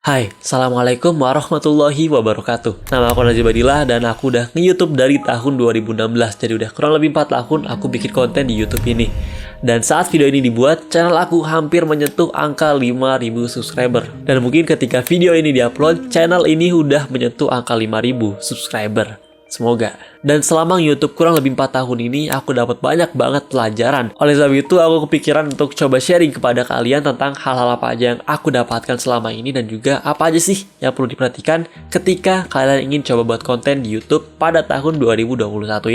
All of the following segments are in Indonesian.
Hai, Assalamualaikum warahmatullahi wabarakatuh. Nama aku Najib Badillah dan aku udah nge-YouTube dari tahun 2016. Jadi udah kurang lebih 4 tahun aku bikin konten di YouTube ini. Dan saat video ini dibuat, channel aku hampir menyentuh angka 5.000 subscriber. Dan mungkin ketika video ini diupload, channel ini udah menyentuh angka 5.000 subscriber. Semoga. Dan selama YouTube kurang lebih 4 tahun ini, aku dapat banyak banget pelajaran. Oleh sebab itu, aku kepikiran untuk coba sharing kepada kalian tentang hal-hal apa aja yang aku dapatkan selama ini dan juga apa aja sih yang perlu diperhatikan ketika kalian ingin coba buat konten di YouTube pada tahun 2021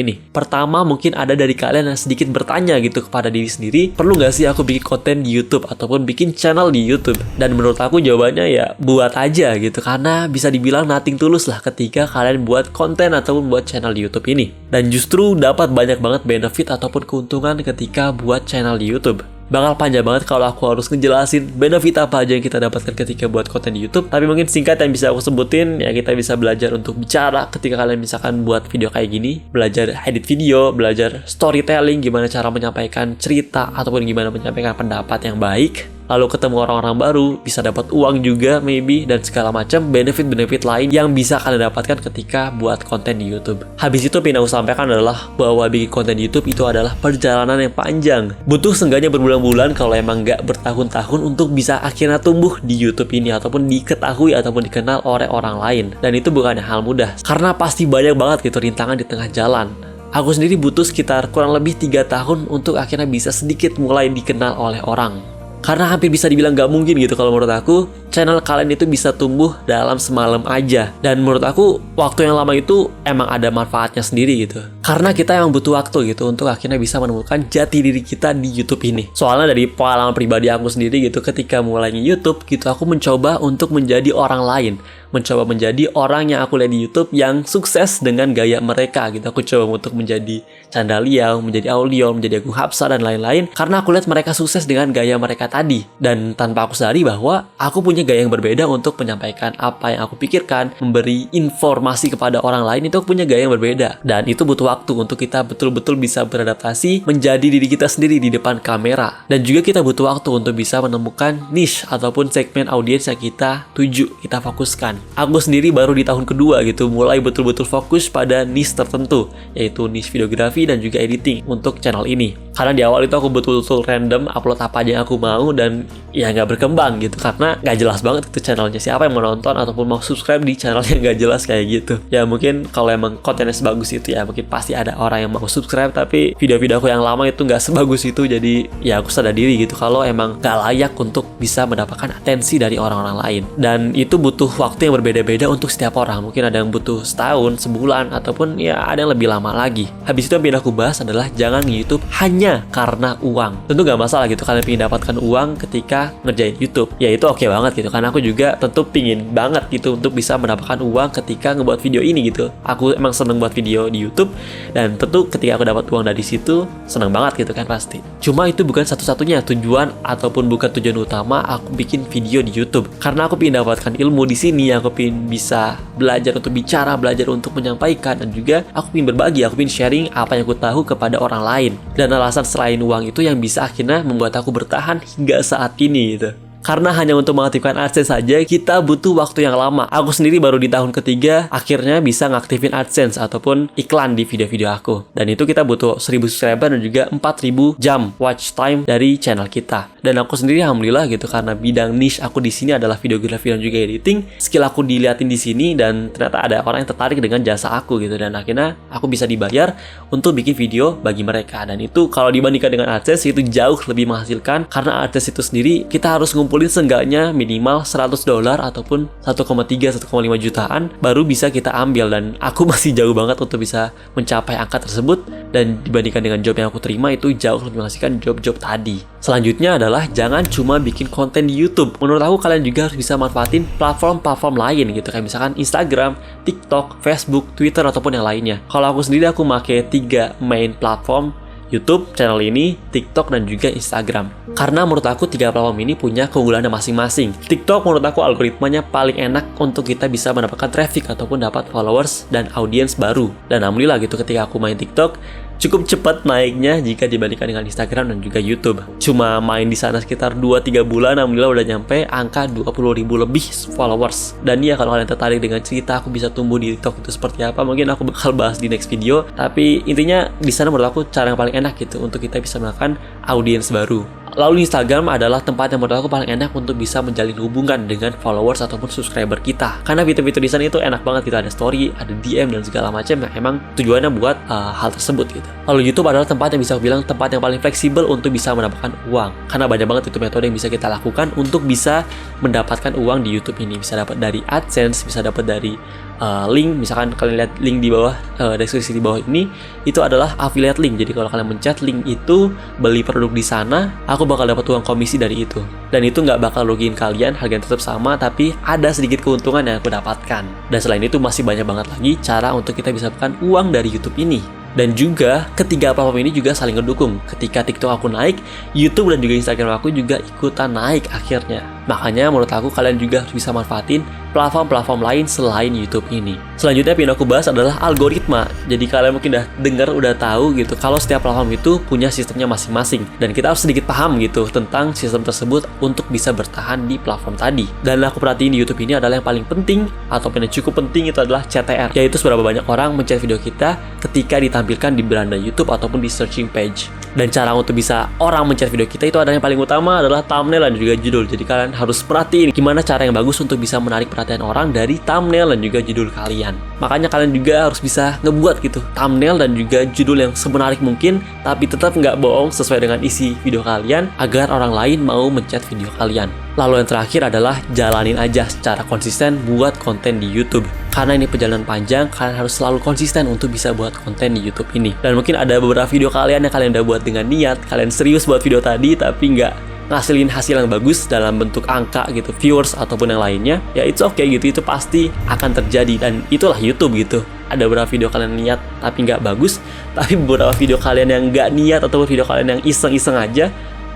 ini. Pertama, mungkin ada dari kalian yang sedikit bertanya gitu kepada diri sendiri, perlu nggak sih aku bikin konten di YouTube ataupun bikin channel di YouTube? Dan menurut aku jawabannya ya buat aja gitu, karena bisa dibilang nothing tulus lah ketika kalian buat konten ataupun buat channel di YouTube ini. Dan justru dapat banyak banget benefit ataupun keuntungan ketika buat channel di YouTube. Bakal panjang banget kalau aku harus ngejelasin benefit apa aja yang kita dapatkan ketika buat konten di YouTube. Tapi mungkin singkat yang bisa aku sebutin, ya kita bisa belajar untuk bicara ketika kalian misalkan buat video kayak gini. Belajar edit video, belajar storytelling, gimana cara menyampaikan cerita ataupun gimana menyampaikan pendapat yang baik. Lalu ketemu orang-orang baru, bisa dapat uang juga maybe, dan segala macam benefit-benefit lain yang bisa kalian dapatkan ketika buat konten di YouTube. Habis itu yang aku sampaikan adalah bahwa bikin konten di YouTube itu adalah perjalanan yang panjang. Butuh seenggaknya berbulan-bulan kalau emang nggak bertahun-tahun untuk bisa akhirnya tumbuh di YouTube ini ataupun diketahui ataupun dikenal oleh orang lain. Dan itu bukan hal mudah, karena pasti banyak banget gitu rintangan di tengah jalan. Aku sendiri butuh sekitar kurang lebih 3 tahun untuk akhirnya bisa sedikit mulai dikenal oleh orang. Karena hampir bisa dibilang gak mungkin gitu kalau menurut aku channel kalian itu bisa tumbuh dalam semalam aja. Dan menurut aku waktu yang lama itu emang ada manfaatnya sendiri gitu. Karena kita emang butuh waktu gitu untuk akhirnya bisa menemukan jati diri kita di YouTube ini. Soalnya dari pengalaman pribadi aku sendiri gitu, ketika mulai YouTube gitu, aku mencoba untuk menjadi orang lain. Mencoba menjadi orang yang aku lihat di YouTube yang sukses dengan gaya mereka gitu. Aku coba untuk menjadi Chandaliao, menjadi Aulion, menjadi Agung Hapsa dan lain-lain. Karena aku lihat mereka sukses dengan gaya mereka tadi. Dan tanpa aku sadari bahwa aku punya gaya yang berbeda untuk menyampaikan apa yang aku pikirkan, memberi informasi kepada orang lain, itu aku punya gaya yang berbeda. Dan itu butuh waktu untuk kita betul-betul bisa beradaptasi menjadi diri kita sendiri di depan kamera. Dan juga kita butuh waktu untuk bisa menemukan niche ataupun segmen audiens yang kita tuju, kita fokuskan. Aku sendiri baru di tahun kedua gitu mulai betul-betul fokus pada niche tertentu, yaitu niche videografi dan juga editing untuk channel ini. Karena di awal itu aku betul-betul random upload apa aja yang aku mau dan ya nggak berkembang gitu, karena nggak jelas banget itu channelnya, siapa yang mau nonton ataupun mau subscribe di channel yang nggak jelas kayak gitu. Ya mungkin kalau emang kontennya sebagus itu ya mungkin pasti ada orang yang mau subscribe, tapi video-video aku yang lama itu nggak sebagus itu. Jadi ya aku sadar diri gitu kalau emang nggak layak untuk bisa mendapatkan atensi dari orang-orang lain. Dan itu butuh waktu yang berbeda-beda untuk setiap orang. Mungkin ada yang butuh setahun, sebulan, ataupun ya ada yang lebih lama lagi. Habis itu yang ingin aku bahas adalah jangan nge-YouTube hanya karena uang. Tentu gak masalah gitu kalian pengen dapatkan uang ketika ngerjain YouTube. Ya itu oke banget gitu, karena aku juga tentu pingin banget gitu untuk bisa mendapatkan uang ketika ngebuat video ini gitu. Aku emang seneng buat video di YouTube, dan tentu ketika aku dapat uang dari situ seneng banget gitu kan pasti. Cuma itu bukan satu-satunya tujuan ataupun bukan tujuan utama aku bikin video di YouTube. Karena aku pengen dapatkan ilmu di sini, aku pengen bisa belajar untuk bicara, belajar untuk menyampaikan, dan juga aku pengen berbagi, aku pengen sharing apa yang aku tahu kepada orang lain. Dan alasan selain uang itu yang bisa akhirnya membuat aku bertahan hingga saat ini gitu. Karena hanya untuk mengaktifkan AdSense saja kita butuh waktu yang lama. Aku sendiri baru di tahun ketiga akhirnya bisa ngaktifin AdSense ataupun iklan di video-video aku. Dan itu kita butuh 1000 subscriber dan juga 4000 jam watch time dari channel kita. Dan aku sendiri alhamdulillah gitu, karena bidang niche aku di sini adalah videografi dan juga editing. Skill aku diliatin di sini dan ternyata ada orang yang tertarik dengan jasa aku gitu, dan akhirnya aku bisa dibayar untuk bikin video bagi mereka. Dan itu kalau dibandingkan dengan AdSense itu jauh lebih menghasilkan, karena AdSense itu sendiri kita harus ngumpulin seenggaknya minimal $100 ataupun 1,3-1,5 jutaan baru bisa kita ambil. Dan aku masih jauh banget untuk bisa mencapai angka tersebut, dan dibandingkan dengan job yang aku terima itu jauh lebih menghasilkan job-job tadi. Selanjutnya adalah jangan cuma bikin konten di YouTube. Menurut aku kalian juga harus bisa manfaatin platform-platform lain gitu, kayak misalkan Instagram, TikTok, Facebook, Twitter ataupun yang lainnya. Kalau aku sendiri aku pakai 3 main platform: YouTube, channel ini, TikTok, dan juga Instagram. Karena menurut aku 3 platform ini punya keunggulannya masing-masing. TikTok menurut aku algoritmanya paling enak untuk kita bisa mendapatkan traffic ataupun dapat followers dan audiens baru. Dan alhamdulillah gitu ketika aku main TikTok, cukup cepat naiknya jika dibandingkan dengan Instagram dan juga YouTube. Cuma main di sana sekitar 2-3 bulan, alhamdulillah udah nyampe angka 20.000 lebih followers. Dan ya kalau kalian tertarik dengan cerita aku bisa tumbuh di TikTok itu seperti apa, mungkin aku bakal bahas di next video. Tapi intinya di sana menurut aku cara yang paling enak gitu untuk kita bisa melakukan audiens baru. Lalu Instagram adalah tempat yang menurut aku paling enak untuk bisa menjalin hubungan dengan followers ataupun subscriber kita. Karena fitur-fitur di sana itu enak banget, kita ada story, ada DM dan segala macam yang emang tujuannya buat hal tersebut gitu. Lalu YouTube adalah tempat yang bisa aku bilang tempat yang paling fleksibel untuk bisa mendapatkan uang. Karena banyak banget itu metode yang bisa kita lakukan untuk bisa mendapatkan uang di YouTube ini. Bisa dapat dari AdSense, bisa dapat dari link, misalkan kalian lihat link di bawah, deskripsi di bawah ini, itu adalah affiliate link. Jadi kalau kalian mencet link itu, beli produk di sana, aku bakal dapat uang komisi dari itu. Dan itu nggak bakal rugiin kalian, harganya tetap sama, tapi ada sedikit keuntungan yang aku dapatkan. Dan selain itu masih banyak banget lagi cara untuk kita bisa dapatkan uang dari YouTube ini. Dan juga ketiga platform ini juga saling ngedukung. Ketika TikTok aku naik, YouTube dan juga Instagram aku juga ikutan naik akhirnya. Makanya menurut aku kalian juga harus bisa manfaatin platform-platform lain selain YouTube ini. Selanjutnya yang aku bahas adalah algoritma. Jadi kalian mungkin udah dengar, udah tahu gitu kalau setiap platform itu punya sistemnya masing-masing. Dan kita harus sedikit paham gitu tentang sistem tersebut untuk bisa bertahan di platform tadi. Dan aku perhatiin di YouTube ini adalah yang paling penting ataupun yang cukup penting itu adalah CTR. Yaitu seberapa banyak orang mencari video kita ketika ditampilkan di beranda YouTube ataupun di searching page. Dan cara untuk bisa orang mencari video kita itu adalah yang paling utama adalah thumbnail dan juga judul. Jadi kalian harus perhatiin gimana cara yang bagus untuk bisa menarik perhatian orang dari thumbnail dan juga judul kalian. Makanya kalian juga harus bisa ngebuat gitu thumbnail dan juga judul yang semenarik mungkin, tapi tetap nggak bohong sesuai dengan isi video kalian agar orang lain mau mencet video kalian. Lalu yang terakhir adalah jalanin aja secara konsisten buat konten di YouTube. Karena ini perjalanan panjang, kalian harus selalu konsisten untuk bisa buat konten di YouTube ini. Dan mungkin ada beberapa video kalian yang kalian udah buat dengan niat, kalian serius buat video tadi tapi nggak ngasilin hasil yang bagus dalam bentuk angka gitu, viewers ataupun yang lainnya. Ya it's okay gitu, itu pasti akan terjadi dan itulah YouTube gitu. Ada beberapa video kalian niat tapi nggak bagus, tapi beberapa video kalian yang nggak niat ataupun video kalian yang iseng-iseng aja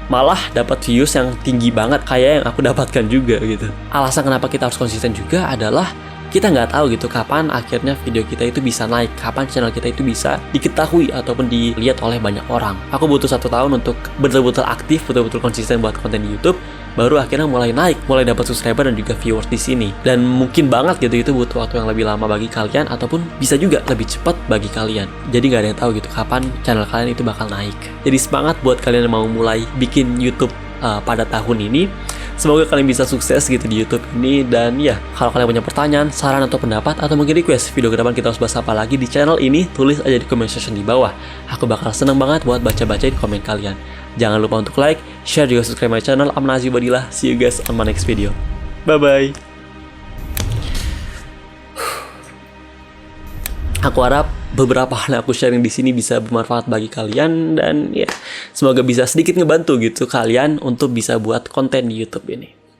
malah dapat views yang tinggi banget kayak yang aku dapatkan juga gitu. Alasan kenapa kita harus konsisten juga adalah kita nggak tahu gitu kapan akhirnya video kita itu bisa naik, kapan channel kita itu bisa diketahui ataupun dilihat oleh banyak orang. Aku butuh 1 tahun untuk betul-betul aktif, betul-betul konsisten buat konten di YouTube, baru akhirnya mulai naik, mulai dapat subscriber dan juga viewers di sini. Dan mungkin banget gitu itu butuh waktu yang lebih lama bagi kalian ataupun bisa juga lebih cepat bagi kalian. Jadi nggak ada yang tahu gitu kapan channel kalian itu bakal naik. Jadi semangat buat kalian yang mau mulai bikin YouTube pada tahun ini. Semoga kalian bisa sukses gitu di YouTube ini. Dan ya, kalau kalian punya pertanyaan, saran atau pendapat, atau mungkin request video ke depan kita harus bahas apa lagi di channel ini, tulis aja di comment section di bawah. Aku bakal seneng banget buat baca-bacain komen kalian. Jangan lupa untuk like, share, juga subscribe my channel. I'm Nazwi Badillah. See you guys on my next video. Bye-bye. Aku harap beberapa hal yang aku sharing di sini bisa bermanfaat bagi kalian dan ya semoga bisa sedikit ngebantu gitu kalian untuk bisa buat konten di YouTube ini.